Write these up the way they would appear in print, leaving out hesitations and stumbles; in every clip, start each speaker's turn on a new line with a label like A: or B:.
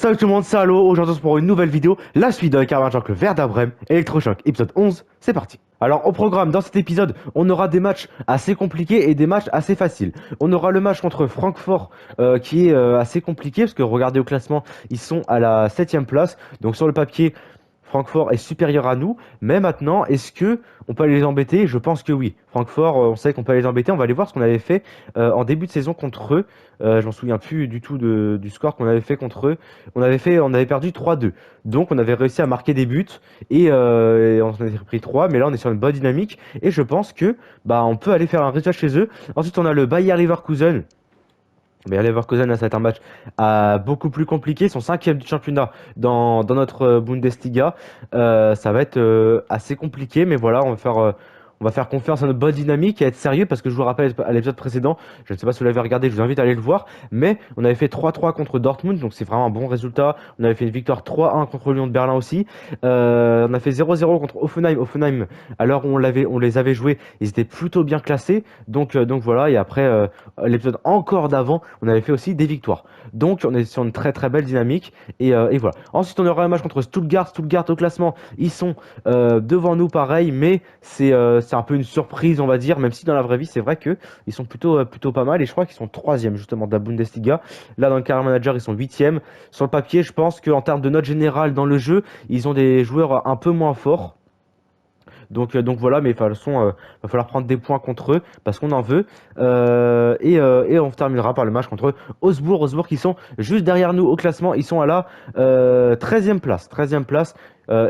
A: Salut tout le monde, c'est Allo, aujourd'hui on se pour une nouvelle vidéo, la suite de Carmageoc le Werder Bremen, Electrochoc, épisode 11, c'est parti. Alors au programme, dans cet épisode, on aura des matchs assez compliqués et des matchs assez faciles. On aura le match contre Francfort qui est assez compliqué, parce que regardez au classement, ils sont à la 7ème place, donc sur le papier, Francfort est supérieur à nous, mais maintenant, est-ce que on peut aller les embêter? Je pense que oui. Francfort, on sait qu'on peut aller les embêter. On va aller voir ce qu'on avait fait en début de saison contre eux. Je m'en souviens plus du tout du score qu'on avait fait contre eux. On avait perdu 3-2. Donc on avait réussi à marquer des buts et on en avait pris 3, mais là on est sur une bonne dynamique et je pense que bah on peut aller faire un résultat chez eux. Ensuite on a le Bayer Leverkusen. Mais Leverkusen, là, ça va être un match beaucoup plus compliqué. Ils sont cinquième du championnat dans notre Bundesliga. Ça va être assez compliqué, mais voilà, on va faire confiance à notre bonne dynamique et être sérieux parce que je vous rappelle à l'épisode précédent, je ne sais pas si vous l'avez regardé, je vous invite à aller le voir, mais on avait fait 3-3 contre Dortmund, donc c'est vraiment un bon résultat. On avait fait une victoire 3-1 contre Lyon de Berlin aussi. On a fait 0-0 contre Offenheim. Offenheim, à l'heure où on les avait joués, ils étaient plutôt bien classés. Donc voilà, et après l'épisode encore d'avant, on avait fait aussi des victoires. Donc on est sur une très très belle dynamique et voilà. Ensuite on aura un match contre Stuttgart. Stuttgart au classement, ils sont devant nous pareil, mais c'est un peu une surprise on va dire, même si dans la vraie vie c'est vrai que ils sont plutôt pas mal et je crois qu'ils sont troisième justement de la Bundesliga. Là dans le Career Manager ils sont huitième. Sur le papier je pense qu'en termes de note générale dans le jeu, ils ont des joueurs un peu moins forts. Donc voilà, mais de toute façon, va falloir prendre des points contre eux parce qu'on en veut. Et on terminera par le match contre Augsbourg. Augsbourg qui sont juste derrière nous au classement. Ils sont à la 13e place. 13e place,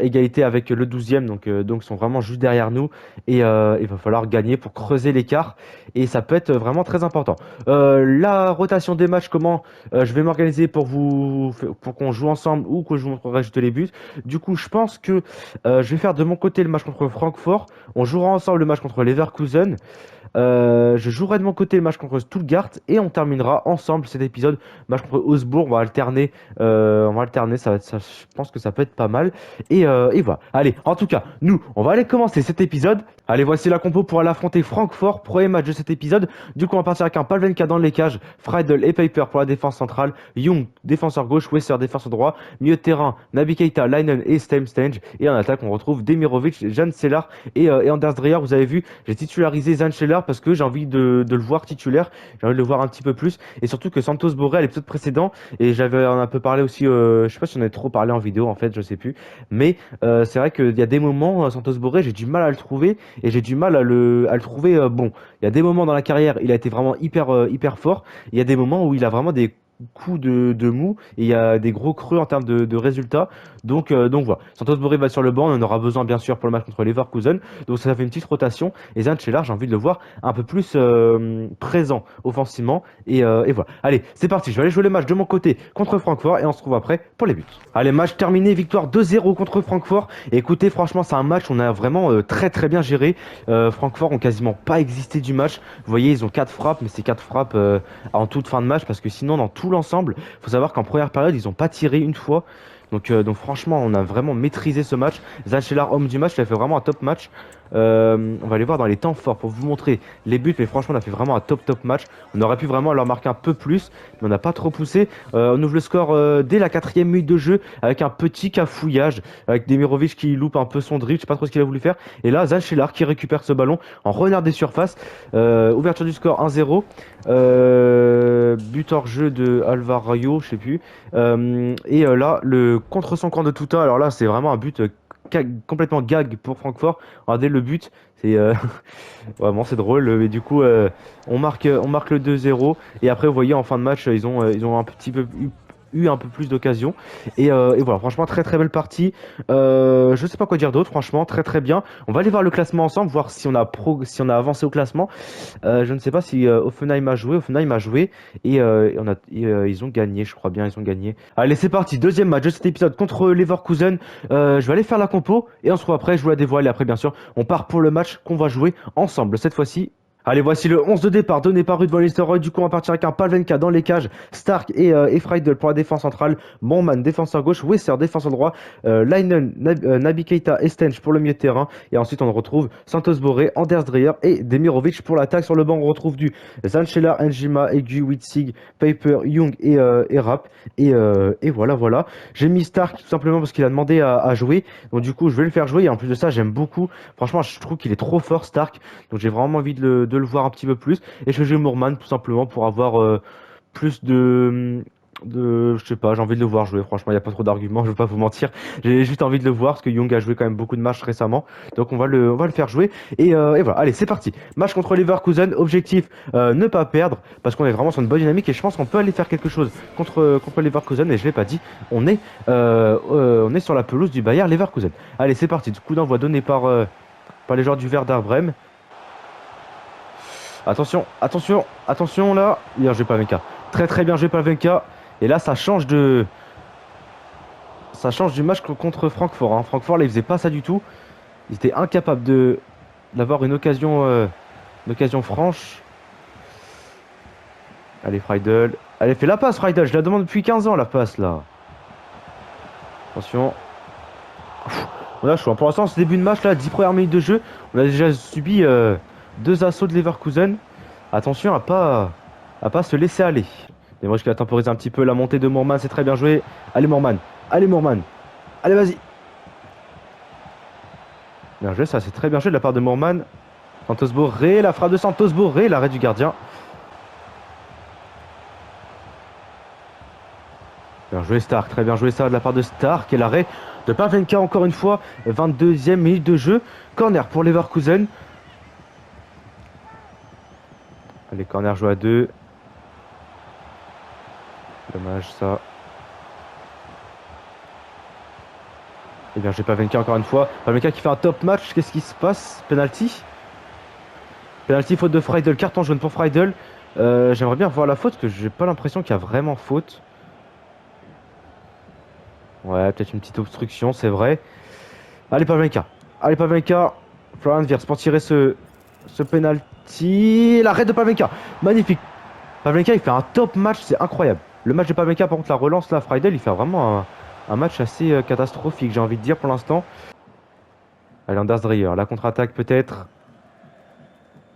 A: égalité avec le 12e. Donc ils sont vraiment juste derrière nous. Et il va falloir gagner pour creuser l'écart. Et ça peut être vraiment très important. La rotation des matchs, comment je vais m'organiser pour qu'on joue ensemble ou que je vous montrerai juste les buts. Du coup, je pense que je vais faire de mon côté le match contre Francfort. On jouera ensemble le match contre Leverkusen. Je jouerai de mon côté le match contre Stuttgart et on terminera ensemble cet épisode match contre Augsbourg. On va alterner. Je pense que ça peut être pas mal. Et voilà. Allez, en tout cas, nous, on va aller commencer cet épisode. Allez, voici la compo pour aller affronter Francfort, premier match de cet épisode. Du coup, on va partir avec un Palvenka dans les cages, Freidel et Piper pour la défense centrale, Young, défenseur gauche, Wesser, défenseur droit, milieu de terrain, Naby Keita, Leinen et Stemstange. Et en attaque, on retrouve Demirovic, Jan Sellar et Anders Dreyer. Vous avez vu, j'ai titularisé Jan Sellar parce que j'ai envie de le voir titulaire, j'ai envie de le voir un petit peu plus. Et surtout que Santos Borré à l'épisode précédent, et j'avais un peu parlé aussi, je sais pas si on avait trop parlé en vidéo en fait, je sais plus. Mais c'est vrai qu'il y a des moments, Santos Borré, j'ai du mal à le trouver et j'ai du mal à le trouver bon. Il y a des moments dans la carrière, il a été vraiment hyper fort. Il y a des moments où il a vraiment des coups de mou et il y a des gros creux en termes de résultats. Donc voilà. Santos Borré va sur le banc, on en aura besoin bien sûr pour le match contre Leverkusen. Donc ça fait une petite rotation. Et Zanchelar, j'ai envie de le voir un peu plus présent offensivement. Et voilà. Allez, c'est parti. Je vais aller jouer le match de mon côté contre Francfort et on se retrouve après pour les buts. Allez, match terminé, victoire 2-0 contre Francfort. Et écoutez, franchement, c'est un match, on a vraiment très bien géré. Francfort ont quasiment pas existé du match. Vous voyez, ils ont 4 frappes, mais c'est 4 frappes en toute fin de match parce que sinon, dans tout l'ensemble, faut savoir qu'en première période, ils ont pas tiré une fois. Donc franchement, on a vraiment maîtrisé ce match. Zanchelar, homme du match, il a fait vraiment un top match. On va aller voir dans les temps forts pour vous montrer les buts, mais franchement, on a fait vraiment un top match. On aurait pu vraiment leur marquer un peu plus, mais on n'a pas trop poussé. On ouvre le score dès la 4e minute de jeu avec un petit cafouillage, avec Demirovic qui loupe un peu son dribble, je sais pas trop ce qu'il a voulu faire. Et là, Zanchelar qui récupère ce ballon en renard des surfaces. Ouverture du score 1-0. But hors jeu de Alvaro, je sais plus. Là, le contre son camp de Tuta, alors là, c'est vraiment un but complètement gag pour Francfort. Regardez le but, c'est vraiment c'est drôle. Mais du coup, on marque le 2-0 et après, vous voyez, en fin de match, ils ont un petit peu eu un peu plus d'occasions et voilà, franchement très belle partie. Je sais pas quoi dire d'autre, franchement très bien. On va aller voir le classement ensemble, voir si si on a avancé au classement. Je ne sais pas si Offenheim a joué ils ont gagné, je crois bien, ils ont gagné. Allez, c'est parti, deuxième match de cet épisode contre Leverkusen. Je vais aller faire la compo et on se retrouve après, je vous la dévoile et après bien sûr on part pour le match qu'on va jouer ensemble cette fois-ci. Allez, voici le 11 de départ donné par Ruud van Nistelrooy. Du coup, on va partir avec un Pavlenka dans les cages, Stark et Friedel pour la défense centrale, Moorman défenseur gauche, Wesser défenseur droit, Leinen, Naby Keita et Stench pour le milieu de terrain. Et ensuite, on retrouve Santos Borré, Anders Dreyer et Demirovic pour l'attaque. Sur le banc, on retrouve du Zanchela, Njima, Egu, Witzig, Paper, Young et Rapp. Et voilà. J'ai mis Stark tout simplement parce qu'il a demandé à jouer. Donc du coup, je vais le faire jouer. Et en plus de ça, j'aime beaucoup. Franchement, je trouve qu'il est trop fort, Stark. Donc j'ai vraiment envie de le voir un petit peu plus. Et je vais jouer Moorman tout simplement pour avoir plus je sais pas, j'ai envie de le voir jouer. Franchement, il n'y a pas trop d'arguments, je vais pas vous mentir. J'ai juste envie de le voir parce que Young a joué quand même beaucoup de matchs récemment. Donc on va le faire jouer. Et voilà, allez, c'est parti. Match contre Leverkusen. Objectif, ne pas perdre parce qu'on est vraiment sur une bonne dynamique et je pense qu'on peut aller faire quelque chose contre Leverkusen. Et je l'ai pas dit, on est sur la pelouse du Bayer Leverkusen. Allez, c'est parti. Coup d'envoi donné par les joueurs du Werder Bremen. Attention là. Bien joué Pavlenka. Très bien joué Pavlenka. Et là ça change du match contre Francfort. Hein. Francfort là ils faisaient pas ça du tout. Ils étaient incapables d'avoir une occasion franche. Allez Friedel. Allez, fais la passe Friedel. Je la demande depuis 15 ans la passe là. Attention. On a chaud. Pour l'instant, ce début de match là, 10 premières minutes de jeu, on a déjà subi 2 assauts de Leverkusen. Attention à pas se laisser aller. Mais moi je vais temporiser un petit peu la montée de Moorman, c'est très bien joué. Allez Moorman. Allez vas-y. Bien joué, ça c'est très bien joué de la part de Moorman. Santos Borré, la frappe de Santos Borré, l'arrêt du gardien. Bien joué Stark, très bien joué ça de la part de Stark. Et l'arrêt de Pavlenka encore une fois. 22e minute de jeu. Corner pour Leverkusen. Allez, corner joué à 2. Dommage ça. Et bien j'ai Pavlenka encore une fois. Pavlenka qui fait un top match. Qu'est-ce qui se passe? Penalty. Penalty, faute de Friedel. Carton jaune pour Friedel. J'aimerais bien voir la faute parce que j'ai pas l'impression qu'il y a vraiment faute. Ouais, peut-être une petite obstruction, c'est vrai. Allez Pavlenka. Florian Wirtz pour tirer ce penalty. L'arrêt de Pavlenka. Magnifique. Pavlenka il fait un top match, c'est incroyable. Le match de Pavlenka, par contre, la relance là, Friedel, il fait vraiment un match assez catastrophique, j'ai envie de dire pour l'instant. Allez, Anders Dreyer, la contre-attaque peut-être.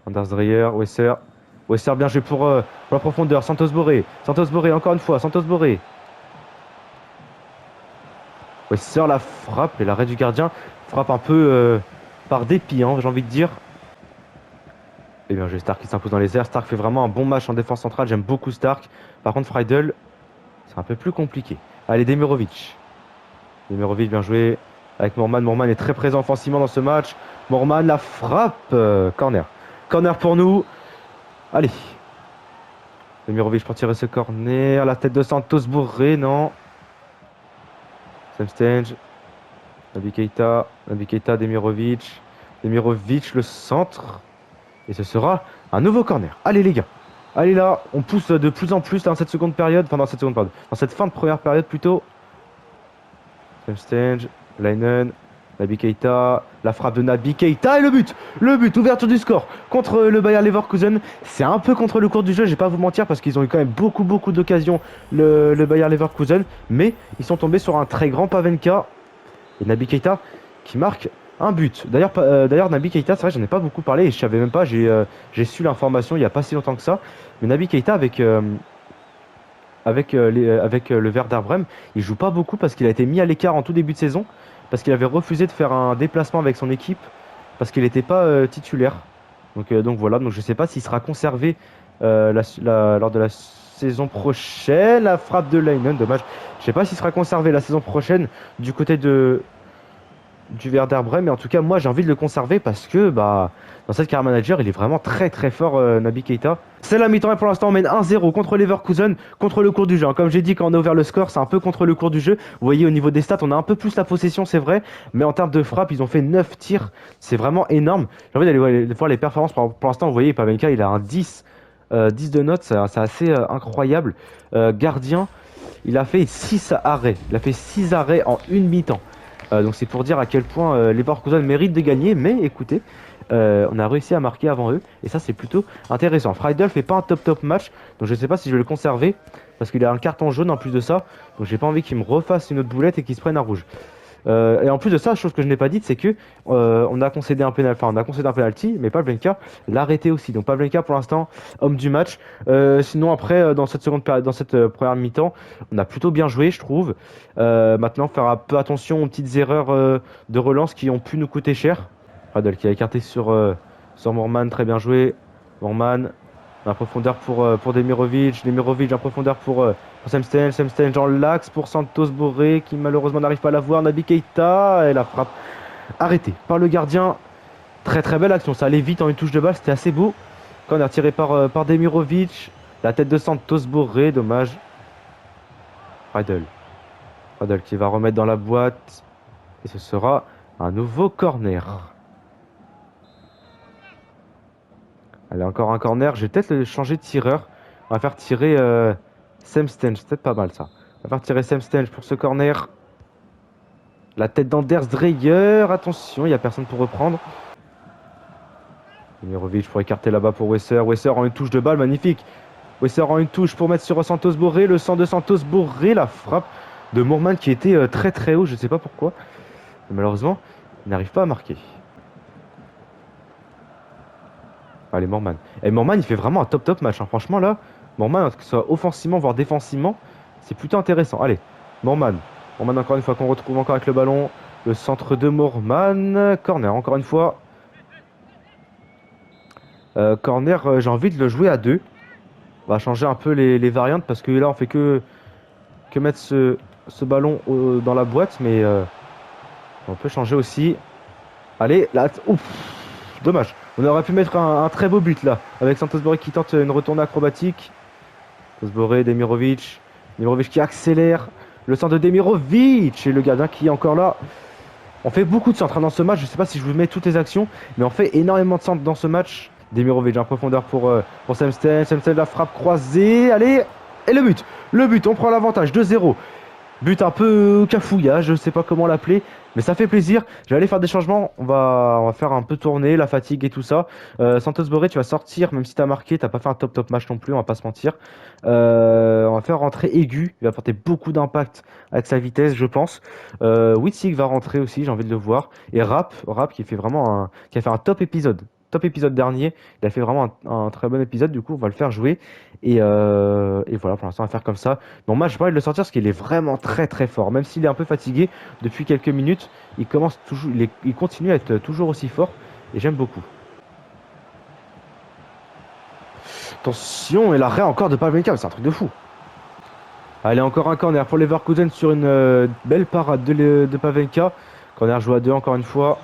A: Anders Dreyer, Wesser. Wesser bien joué pour la profondeur. Santos Borré, encore une fois, Santos Borré. Wesser, la frappe et l'arrêt du gardien. Frappe un peu par dépit, hein, j'ai envie de dire. Et bien, j'ai Stark qui s'impose dans les airs. Stark fait vraiment un bon match en défense centrale. J'aime beaucoup Stark. Par contre, Friedel, c'est un peu plus compliqué. Allez, Demirovic. Demirovic, bien joué. Avec Moorman. Moorman est très présent offensivement dans ce match. Moorman, la frappe. Corner. Corner pour nous. Allez. Demirovic pour tirer ce corner. La tête de Santos Borré, non. Sam Stench. Naby Keita, Demirovic. Demirovic, le centre. Et ce sera un nouveau corner. Allez les gars. Allez là, on pousse de plus en plus dans cette seconde période. Enfin dans cette fin de première période plutôt. Sam Stench, Leinen, Naby Keita. La frappe de Naby Keita et le but. Ouverture du score contre le Bayer Leverkusen. C'est un peu contre le cours du jeu, je vais pas vous mentir, parce qu'ils ont eu quand même beaucoup d'occasions, le Bayer Leverkusen. Mais ils sont tombés sur un très grand Pavlenka. Et Naby Keita qui marque un but. D'ailleurs Naby Keita, c'est vrai, j'en ai pas beaucoup parlé et je savais même pas, j'ai su l'information il y a pas si longtemps que ça. Mais Naby Keita avec le Werder Bremen, il joue pas beaucoup parce qu'il a été mis à l'écart en tout début de saison, parce qu'il avait refusé de faire un déplacement avec son équipe parce qu'il n'était pas titulaire. Donc voilà, donc je sais pas s'il sera conservé lors de la saison prochaine. La frappe de Leinen, dommage. Je sais pas s'il sera conservé la saison prochaine du côté du Werder Bremen, mais en tout cas moi j'ai envie de le conserver parce que dans cette carrière manager il est vraiment très fort, Naby Keita. C'est la mi-temps et pour l'instant on mène 1-0 contre Leverkusen, contre le cours du jeu. Comme j'ai dit, quand on a ouvert le score, c'est un peu contre le cours du jeu. Vous voyez au niveau des stats, on a un peu plus la possession, c'est vrai, mais en termes de frappe, ils ont fait 9 tirs, c'est vraiment énorme. J'ai envie d'aller voir les performances. Pour l'instant, vous voyez, Pavlenka il a un 10 de notes, c'est assez incroyable. Gardien, il a fait 6 arrêts, en une mi-temps. Donc c'est pour dire à quel point Leverkusen mérite de gagner. Mais écoutez, on a réussi à marquer avant eux. Et ça, c'est plutôt intéressant. Friedel fait pas un top match. Donc je sais pas si je vais le conserver. Parce qu'il a un carton jaune en plus de ça. Donc j'ai pas envie qu'il me refasse une autre boulette et qu'il se prenne un rouge. Et en plus de ça, chose que je n'ai pas dite, c'est que on a concédé un penalty, mais Pavlenka l'a arrêté aussi. Donc Pavlenka pour l'instant homme du match. Sinon après dans cette seconde période, dans cette première mi-temps, on a plutôt bien joué, je trouve. Maintenant faire un peu attention aux petites erreurs de relance qui ont pu nous coûter cher. Radel qui a écarté sur Moorman, très bien joué. Moorman, en profondeur pour Demirovic, en profondeur pour Semsten dans l'axe pour Santos Borré qui malheureusement n'arrive pas à la voir. Naby Keita et la frappe arrêtée par le gardien. Très belle action, ça allait vite en une touche de balle, c'était assez beau. Quand on a tiré par Demirovic, la tête de Santos Borré, dommage. Radel qui va remettre dans la boîte et ce sera un nouveau corner. Allez, encore un corner. Je vais peut-être changer de tireur. On va faire tirer Semsten. C'est peut-être pas mal ça. On va faire tirer Semsten pour ce corner. La tête d'Anders Dreyer. Attention, il n'y a personne pour reprendre. Demirovic pour écarter là-bas pour Wesser. Wesser en une touche de balle, magnifique. Wesser en une touche pour mettre sur Santos Borré. Le sang de Santos Borré. La frappe de Moorman qui était très haut. Je ne sais pas pourquoi. Mais malheureusement, il n'arrive pas à marquer. Allez, Moorman. Et Moorman, il fait vraiment un top match. Hein. Franchement, là, Moorman, que ce soit offensivement, voire défensivement, c'est plutôt intéressant. Allez, Moorman. Moorman, encore une fois, qu'on retrouve encore avec le ballon. Le centre de Moorman. Corner, encore une fois. Corner, j'ai envie de le jouer à 2. On va changer un peu les variantes parce que là, on fait que mettre ce ballon dans la boîte. Mais on peut changer aussi. Allez, là. Ouf, dommage. On aurait pu mettre un très beau but là, avec Santos Borré qui tente une retournée acrobatique. Santos Borré, Demirovic qui accélère. Le centre de Demirovic et le gardien qui est encore là. On fait beaucoup de centres dans ce match. Je ne sais pas si je vous mets toutes les actions, mais on fait énormément de centres dans ce match. Demirovic en profondeur pour Semsten. Semsten, la frappe croisée. Allez, et le but, on prend l'avantage 2-0. But un peu cafouillage, je sais pas comment l'appeler, mais ça fait plaisir. Je vais aller faire des changements, on va faire un peu tourner, la fatigue et tout ça. Santos Borré, tu vas sortir, même si t'as marqué, t'as pas fait un top match non plus, on va pas se mentir. On va faire rentrer Aigu, il va apporter beaucoup d'impact avec sa vitesse, je pense. Witzig va rentrer aussi, j'ai envie de le voir. Et Rap qui fait vraiment qui a fait un top épisode dernier, il a fait vraiment un très bon épisode, du coup on va le faire jouer et voilà, pour l'instant on va faire comme ça. Bon, moi j'ai pas envie de le sortir parce qu'il est vraiment très fort, même s'il est un peu fatigué depuis quelques minutes, il continue à être toujours aussi fort et j'aime beaucoup. Attention, et l'arrêt encore de Pavlenka, c'est un truc de fou. Allez, encore un corner pour Leverkusen sur une belle parade de Pavlenka. Corner joué à 2 encore une fois.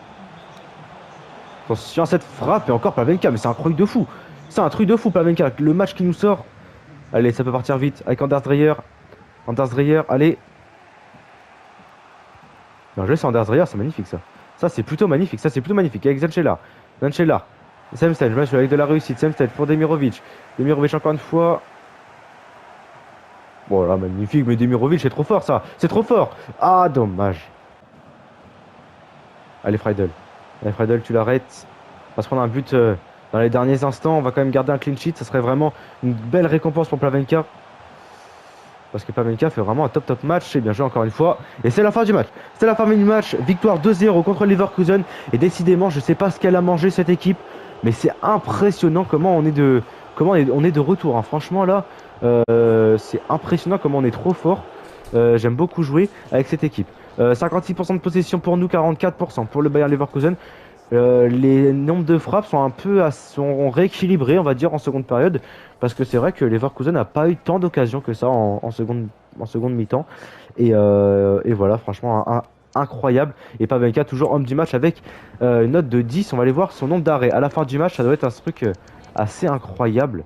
A: Attention à cette frappe et encore Pavlenka, mais c'est un truc de fou. C'est un truc de fou Pavlenka, le match qui nous sort. Allez, ça peut partir vite avec Anders Dreyer. Allez. Non, je laisse Anders Dreyer, c'est magnifique ça. Ça c'est plutôt magnifique, avec Zanchela. Semsten, je avec de la réussite. Semsten pour Demirovic encore une fois. Bon là, magnifique, mais Demirovic c'est trop fort ça. C'est trop fort. Ah, dommage. Allez, Friedel, tu l'arrêtes. On va se prendre un but dans les derniers instants. On va quand même garder un clean sheet. Ça serait vraiment une belle récompense pour Pavlenka. Parce que Pavlenka fait vraiment un top match. C'est bien joué encore une fois. Et c'est la fin du match. Victoire 2-0 contre Leverkusen. Et décidément, je ne sais pas ce qu'elle a mangé cette équipe. Mais c'est impressionnant comment on est de retour. Hein. Franchement, là, c'est impressionnant comment on est trop fort. J'aime beaucoup jouer avec cette équipe. 56% de possession pour nous, 44% pour le Bayer Leverkusen. Les nombres de frappes sont rééquilibrés, on va dire, en seconde période, parce que c'est vrai que Leverkusen n'a pas eu tant d'occasions que ça en seconde mi-temps. Et voilà, franchement, incroyable. Et Pavlenka toujours homme du match avec une note de 10. On va aller voir son nombre d'arrêts à la fin du match. Ça doit être un truc assez incroyable.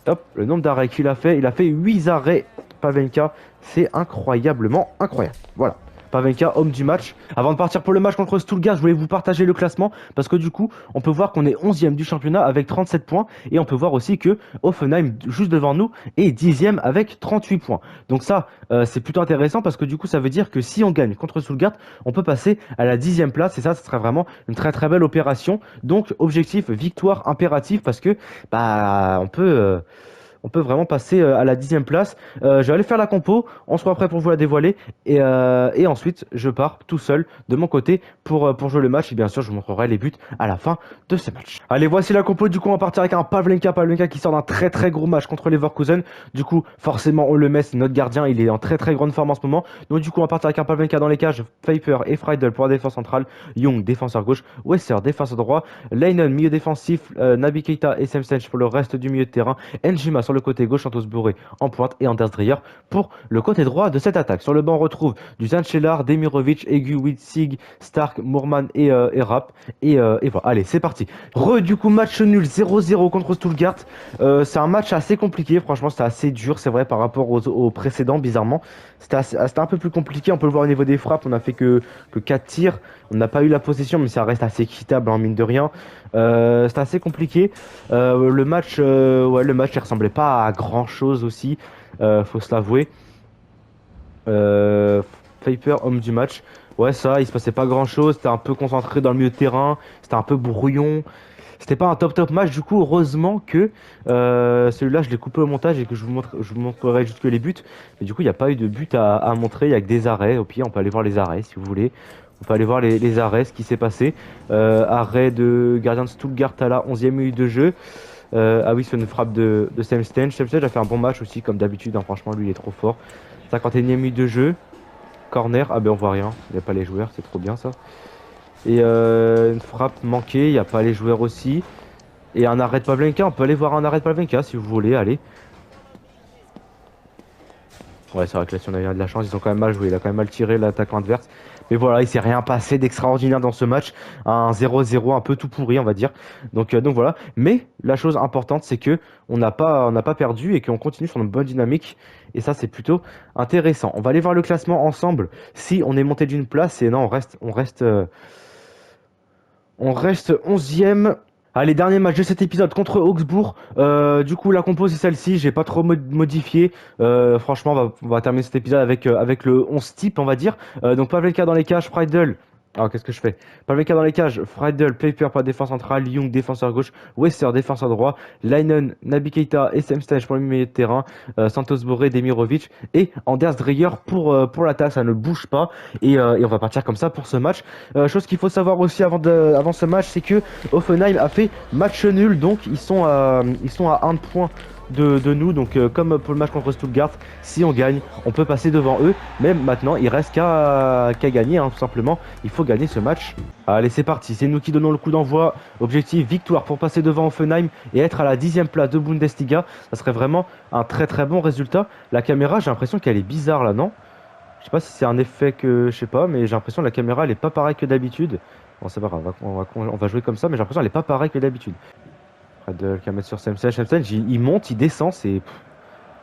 A: Hop, le nombre d'arrêts qu'il a fait. Il a fait 8 arrêts, Pavlenka. C'est incroyablement incroyable. Voilà. Pavlenka, homme du match. Avant de partir pour le match contre Stuttgart, je voulais vous partager le classement parce que du coup, on peut voir qu'on est 11e du championnat avec 37 points et on peut voir aussi que Hoffenheim, juste devant nous, est 10e avec 38 points. Donc ça, c'est plutôt intéressant parce que du coup, ça veut dire que si on gagne contre Stuttgart, on peut passer à la 10e place et ça serait vraiment une très très belle opération. Donc objectif, victoire impérative parce que bah on peut vraiment passer à la 10e place. Je vais aller faire la compo, on sera prêt pour vous la dévoiler. Et ensuite, je pars tout seul de mon côté pour jouer le match. Et bien sûr, je vous montrerai les buts à la fin de ce match. Allez, voici la compo. Du coup, on va partir avec un Pavlenka. Pavlenka qui sort d'un très très gros match contre Leverkusen. Du coup, forcément, on le met. C'est notre gardien. Il est en très très grande forme en ce moment. Donc, du coup, on va partir avec un Pavlenka dans les cages. Pfeiffer et Friedel pour la défense centrale. Young, défenseur gauche. Wesser, défenseur droit. Leinen, milieu défensif. Naby Keita et Semsench pour le reste du milieu de terrain. Njima sur le côté gauche, Santos Borré en pointe et Anders Dreyer pour le côté droit de cette attaque. Sur le banc, on retrouve du Zanchelar, Demirovic, Egu, Witzig, Stark, Moorman et Rapp. Et voilà, allez, c'est parti. Du coup, match nul 0-0 contre Stuttgart. C'est un match assez compliqué, franchement, c'était assez dur, c'est vrai, par rapport aux précédents, bizarrement. C'était un peu plus compliqué, on peut le voir au niveau des frappes, on a fait que 4 tirs. On n'a pas eu la possession, mais ça reste assez équitable, hein, mine de rien. C'était assez compliqué. Le match, le match, il ressemblait pas à grand chose aussi, faut se l'avouer. Pfeiffer, homme du match. Ouais, ça, il se passait pas grand chose. C'était un peu concentré dans le milieu de terrain. C'était un peu brouillon. C'était pas un top match. Du coup, heureusement que celui-là, je l'ai coupé au montage et que je vous montrerai juste que les buts. Mais du coup, il n'y a pas eu de but à montrer. Il y a que des arrêts. Au pire, on peut aller voir les arrêts si vous voulez. On peut aller voir les arrêts, ce qui s'est passé. Arrêt de gardien de Stuttgart à la 11e minute de jeu. Ah oui, c'est une frappe de Semsten. Semsten a fait un bon match aussi, comme d'habitude. Hein, franchement, lui, il est trop fort. 51e minute de jeu. Corner. Ah ben, on voit rien. Il n'y a pas les joueurs. C'est trop bien ça. Et une frappe manquée. Il n'y a pas les joueurs aussi. Et un arrêt de Pavlenka. On peut aller voir un arrêt de Pavlenka si vous voulez. Allez. Ouais, c'est vrai que là, si on avait de la chance, ils ont quand même mal joué. Il a quand même mal tiré l'attaquant adverse. Mais voilà, il s'est rien passé d'extraordinaire dans ce match. Un 0-0 un peu tout pourri, on va dire. Donc voilà. Mais la chose importante, c'est que on n'a pas perdu et qu'on continue sur une bonne dynamique. Et ça, c'est plutôt intéressant. On va aller voir le classement ensemble. Si on est monté d'une place, et non, on reste 11e. Allez, dernier match de cet épisode contre Augsbourg. Du coup, la compo c'est celle-ci. J'ai pas trop modifié. Franchement, on va terminer cet épisode avec le 11 type, on va dire. Donc, Pavlenka dans les cages, Friedel. Alors, qu'est-ce que je fais? Pavlenka dans les cages, Friedel, Pfeiffer pour la défense centrale, Young défenseur gauche, Wesser défenseur droit, Leinen, Naby Keita et Semstage pour le milieu de terrain, Santos Borré, Demirovic et Anders Dreyer pour l'attaque. Ça ne bouge pas et on va partir comme ça pour ce match. Chose qu'il faut savoir aussi avant ce match, c'est que Hoffenheim a fait match nul, donc ils sont à 1 point de nous. Donc comme pour le match contre Stuttgart, si on gagne, on peut passer devant eux. Mais maintenant, il reste qu'à gagner, hein, tout simplement. Il faut gagner ce match. Allez, c'est parti. C'est nous qui donnons le coup d'envoi. Objectif, victoire pour passer devant Hoffenheim et être à la 10e place de Bundesliga. Ça serait vraiment un très très bon résultat. La caméra, j'ai l'impression qu'elle est bizarre là, non? Je sais pas si c'est un effet que... Je sais pas, mais j'ai l'impression que la caméra, elle est pas pareille que d'habitude. Bon, c'est pas grave, on va jouer comme ça, mais j'ai l'impression qu'elle est pas pareille que d'habitude. Qui va mettre sur Semsen. Semsen, il monte, il descend. Il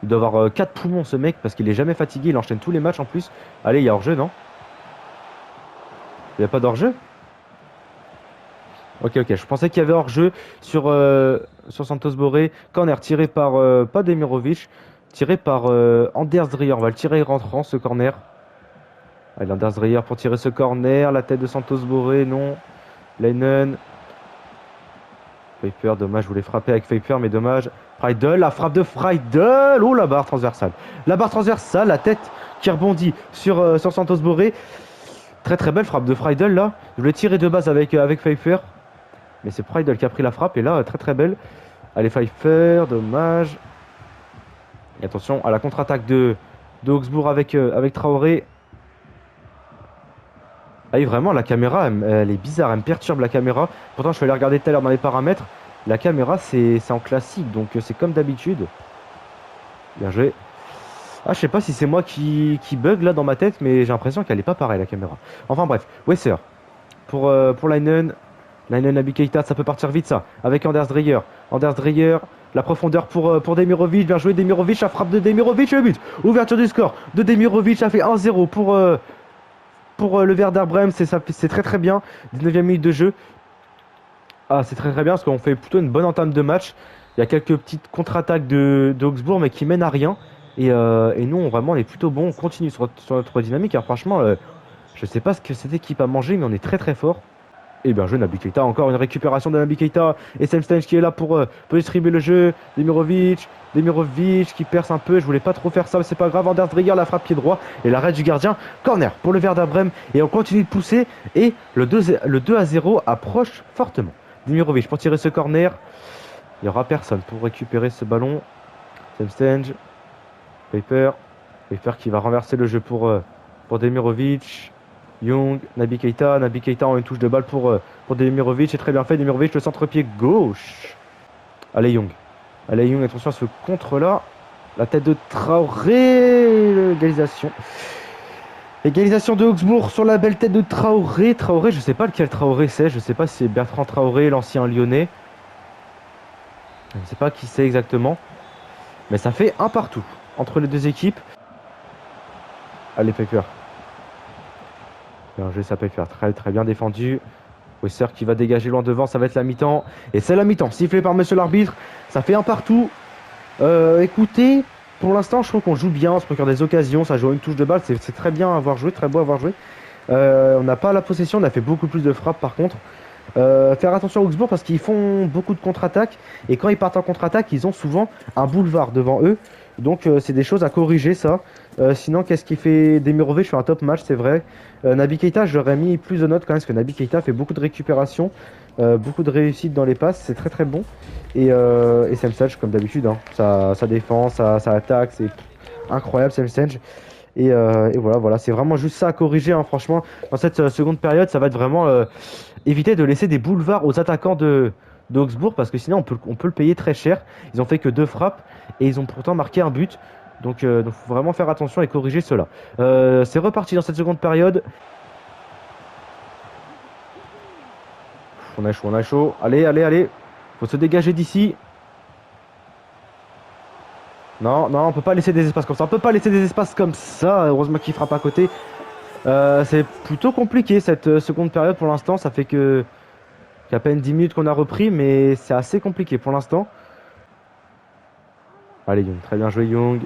A: doit avoir 4 poumons ce mec parce qu'il est jamais fatigué. Il enchaîne tous les matchs en plus. Allez, il y a hors-jeu, non? Il n'y a pas d'hors-jeu? Ok, je pensais qu'il y avait hors-jeu sur Santos Borré. Corner tiré par pas Demirovic, tiré par Anders Dreyer. On va le tirer rentrant ce corner. Allez, Anders Dreyer pour tirer ce corner. La tête de Santos Borré, non. Leinen. Pfeiffer, dommage, je voulais frapper avec Pfeiffer, mais dommage. Friedel, la frappe de Friedel. Oh, la barre transversale. La barre transversale, la tête qui rebondit sur Santos Borré. Très très belle frappe de Friedel là. Je voulais tirer de base avec Pfeiffer. Mais c'est Friedel qui a pris la frappe. Et là, très très belle. Allez, Pfeiffer, dommage. Et attention à la contre-attaque de Augsbourg avec Traoré. Ah oui, vraiment, la caméra, elle est bizarre, elle me perturbe la caméra. Pourtant, je vais aller regarder tout à l'heure dans les paramètres. La caméra, c'est en classique, donc c'est comme d'habitude. Bien joué. Ah, je sais pas si c'est moi qui bug là dans ma tête, mais j'ai l'impression qu'elle est pas pareille, la caméra. Enfin bref, Wesser. Pour Leinen. Leinen, Naby Keita, ça peut partir vite ça. Avec Anders Dreyer. Anders Dreyer, la profondeur pour Demirovic. Bien joué, Demirovic, la frappe de Demirovic, le but. Ouverture du score de Demirovic, ça fait 1-0 pour pour le Werder Bremen, c'est très très bien. 19e minute de jeu. Ah, c'est très très bien parce qu'on fait plutôt une bonne entame de match. Il y a quelques petites contre-attaques de Augsbourg mais qui mènent à rien. Et nous, vraiment, on est plutôt bon. On continue sur notre dynamique. Alors, franchement, je sais pas ce que cette équipe a mangé, mais on est très très fort. Et bien joué Naby Keita, encore une récupération de Naby Keita. Et Semstench qui est là pour distribuer le jeu. Demirovic qui perce un peu. Je voulais pas trop faire ça, mais c'est pas grave. Anders Dreyer la frappe pied droit et l'arrêt du gardien. Corner pour le Werder Bremen. Et on continue de pousser. Et le 2-0 approche fortement. Demirovic pour tirer ce corner. Il n'y aura personne pour récupérer ce ballon. Semstench. Pfeiffer qui va renverser le jeu pour Demirovic. Young, Naby Keita en une touche de balle pour Demirovic, c'est très bien fait. Demirovic, le centre-pied gauche. Allez Young, attention à ce contre-là. La tête de Traoré, égalisation de Augsbourg sur la belle tête de Traoré. Je sais pas lequel Traoré c'est, je sais pas si c'est Bertrand Traoré, l'ancien lyonnais. Je ne sais pas qui c'est exactement. Mais ça fait un partout entre les deux équipes. Allez Pfeiffer. Bien joué, ça peut faire très très bien défendu. Wesser qui va dégager loin devant, ça va être la mi-temps. Et c'est la mi-temps, sifflé par monsieur l'arbitre. Ça fait un partout. Écoutez, pour l'instant, je trouve qu'on joue bien, on se procure des occasions, ça joue une touche de balle, c'est très bien à avoir joué, très beau à avoir joué. On n'a pas la possession, on a fait beaucoup plus de frappes par contre. Faire attention à Augsbourg parce qu'ils font beaucoup de contre-attaques. Et quand ils partent en contre-attaque, ils ont souvent un boulevard devant eux. Donc c'est des choses à corriger ça. Sinon, qu'est-ce qui fait Demirovic fait un top match, c'est vrai. Naby Keita, j'aurais mis plus de notes quand même, parce que Naby Keita fait beaucoup de récupération, beaucoup de réussite dans les passes, c'est très très bon. Et Semstench, comme d'habitude, hein, ça défend, ça attaque, c'est incroyable Semstench. Et voilà, c'est vraiment juste ça à corriger, hein, franchement. Dans cette seconde période, ça va être vraiment éviter de laisser des boulevards aux attaquants de Augsbourg, parce que sinon on peut le payer très cher. Ils ont fait que 2 frappes et ils ont pourtant marqué un but. Donc faut vraiment faire attention et corriger cela. C'est reparti dans cette seconde période. On a chaud. Allez. Faut se dégager d'ici. Non, on peut pas laisser des espaces comme ça. Heureusement qu'il frappe à côté. C'est plutôt compliqué cette seconde période pour l'instant. Ça fait qu'à peine 10 minutes qu'on a repris, mais c'est assez compliqué pour l'instant. Allez Young, très bien joué Young.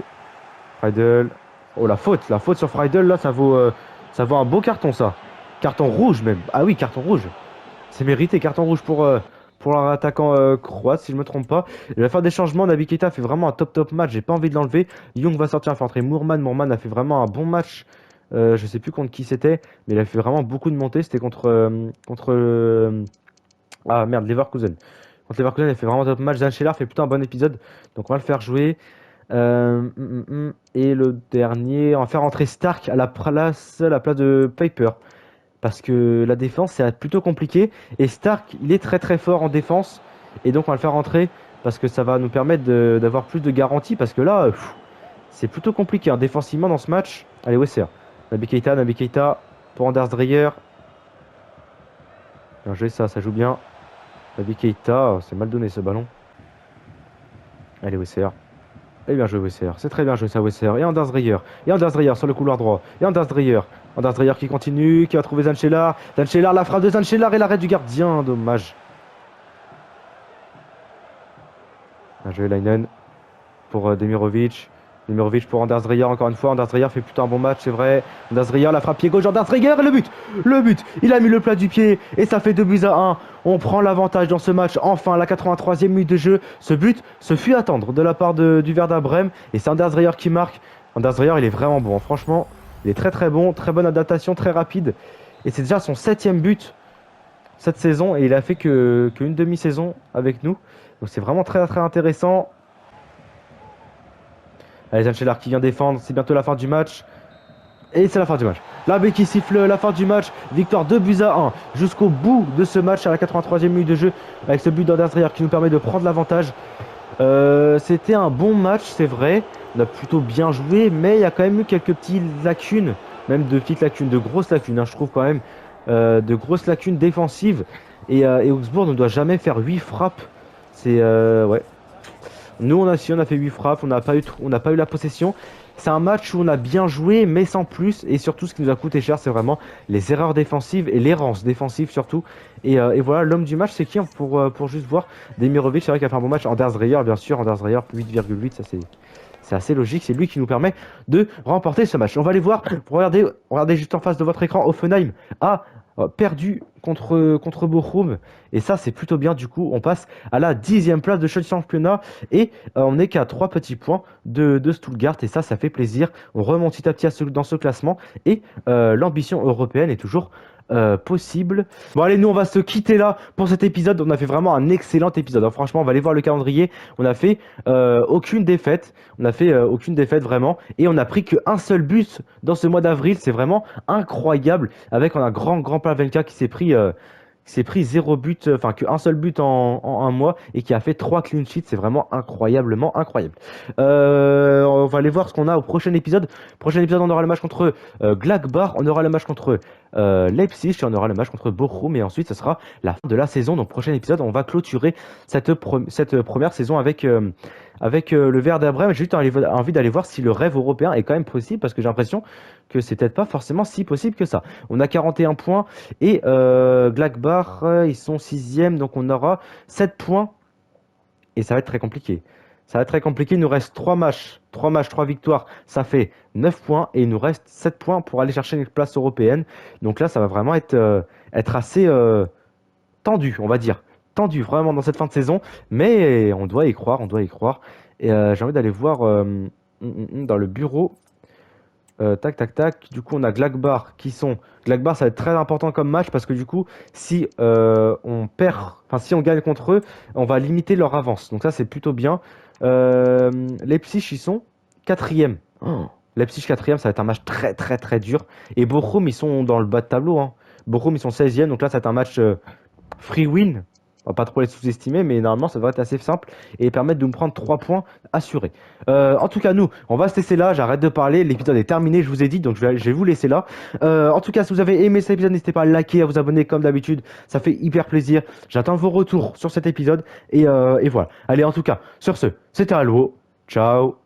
A: Freidel. Oh la faute sur Freidel là, ça vaut un beau carton ça. Carton rouge même. Ah oui, carton rouge. C'est mérité, carton rouge pour leur attaquant croate si je me trompe pas. Il va faire des changements. Naby Keita fait vraiment un top match. J'ai pas envie de l'enlever. Young va sortir, il fait entrer Mourman. Mourman a fait vraiment un bon match. Je sais plus contre qui c'était, mais il a fait vraiment beaucoup de montées. C'était contre Leverkusen. Contre Leverkusen, il a fait vraiment un top match. Dan Scheller fait plutôt un bon épisode, donc on va le faire jouer. Et le dernier, on va faire entrer Stark à la place de Pfeiffer. Parce que la défense, c'est plutôt compliqué. Et Stark, il est très très fort en défense. Et donc on va le faire rentrer parce que ça va nous permettre d'avoir plus de garanties. Parce que là, c'est plutôt compliqué hein, défensivement dans ce match. Allez, Wesser. Naby Keita pour Anders Dreyer. Bien joué, ça joue bien. Naby Keita, c'est mal donné ce ballon. Allez, Wesser. Et bien joué Wesser, c'est très bien joué ça Wesser. Et Anders Dreyer sur le couloir droit. Et Anders Dreyer qui continue, qui va trouver Zanchelar. La frappe de Zanchelar et l'arrêt du gardien, dommage. Bien joué Leinen pour Demirovic. Demirovic pour Anders Dreyer encore une fois. Anders Dreyer fait plutôt un bon match, c'est vrai. Anders Dreyer, la frappe pied gauche. Anders Dreyer et le but. Il a mis le plat du pied et ça fait 2-1. On prend l'avantage dans ce match. Enfin, la 83e minute de jeu. Ce but se fut attendre de la part du Werder Bremen et c'est Anders Dreyer qui marque. Anders Dreyer, il est vraiment bon. Franchement, il est très très bon. Très bonne adaptation, très rapide. Et c'est déjà son 7e but cette saison et il a fait qu'une demi-saison avec nous. Donc c'est vraiment très très intéressant. Allez, Zanchelar qui vient défendre, c'est bientôt la fin du match. Et c'est la fin du match. L'arbitre qui siffle la fin du match. Victoire 2-1 jusqu'au bout de ce match à la 83e minute de jeu. Avec ce but d'Anders Dreyer qui nous permet de prendre l'avantage. C'était un bon match, c'est vrai. On a plutôt bien joué, mais il y a quand même eu quelques petites lacunes. Même de petites lacunes, de grosses lacunes, hein, je trouve quand même. De grosses lacunes défensives. Et Augsbourg ne doit jamais faire 8 frappes. C'est... ouais. Nous on a fait 8 frappes, on n'a pas eu la possession. c'est un match où on a bien joué, mais sans plus. Et surtout, ce qui nous a coûté cher, c'est vraiment les erreurs défensives et l'errance défensive surtout. Et voilà, l'homme du match, c'est qui pour juste voir Demirovic, c'est vrai qu'il a fait un bon match. Anders Dreyer, bien sûr, Anders Dreyer, 8,8, ça c'est assez logique. C'est lui qui nous permet de remporter ce match. On va aller voir, regardez juste en face de votre écran, Offenheim a perdu contre Bochum. Et ça, c'est plutôt bien. Du coup, on passe à la 10e place de ce championnat. Et on n'est qu'à 3 petits points de Stuttgart. Et ça fait plaisir. On remonte petit à petit dans ce classement. Et l'ambition européenne est toujours possible. Bon allez, nous on va se quitter là pour cet épisode. On a fait vraiment un excellent épisode, hein. Franchement, on va aller voir le calendrier. On a fait aucune défaite. On a fait aucune défaite vraiment. Et on a pris qu'un seul but dans ce mois d'avril. C'est vraiment incroyable. Avec un grand Pavelka qui s'est pris 0 but, enfin qu'un seul but en un mois et qui a fait 3 clean sheets. C'est vraiment incroyablement incroyable. On va aller voir ce qu'on a au prochain épisode. Prochain épisode, on aura le match contre Gladbach, on aura le match contre Leipzig et on aura le match contre Bochum. Et ensuite, ce sera la fin de la saison. Donc, prochain épisode, on va clôturer cette première saison avec le Werder Bremen. J'ai juste envie d'aller voir si le rêve européen est quand même possible parce que j'ai l'impression que c'est peut-être pas forcément si possible que ça. On a 41 points et Gladbach, ils sont 6e, donc on aura 7 points et ça va être très compliqué. Ça va être très compliqué, il nous reste 3 matchs, 3 victoires, ça fait 9 points et il nous reste 7 points pour aller chercher une place européenne. Donc là, ça va vraiment être assez tendu, on va dire. Tendu vraiment dans cette fin de saison, mais on doit y croire, on doit y croire. Et j'ai envie d'aller voir dans le bureau. Tac, tac, tac. Du coup, on a Gladbach qui sont. Gladbach, ça va être très important comme match parce que du coup, si on perd, enfin si on gagne contre eux, on va limiter leur avance. Donc ça, c'est plutôt bien. Leipzig, ils sont 4e. Oh. Leipzig 4e, ça va être un match très dur. Et Bochum, ils sont dans le bas de tableau, hein. Bochum, ils sont 16e. Donc là, ça va être un match free win. On va pas trop les sous-estimer, mais normalement ça devrait être assez simple et permettre de nous prendre 3 points assurés. En tout cas, nous, on va se laisser là. J'arrête de parler. L'épisode est terminé, je vous ai dit, donc je vais vous laisser là. En tout cas, si vous avez aimé cet épisode, n'hésitez pas à liker, à vous abonner comme d'habitude. Ça fait hyper plaisir. J'attends vos retours sur cet épisode et voilà. Allez, en tout cas, sur ce, c'était Alwo. Ciao.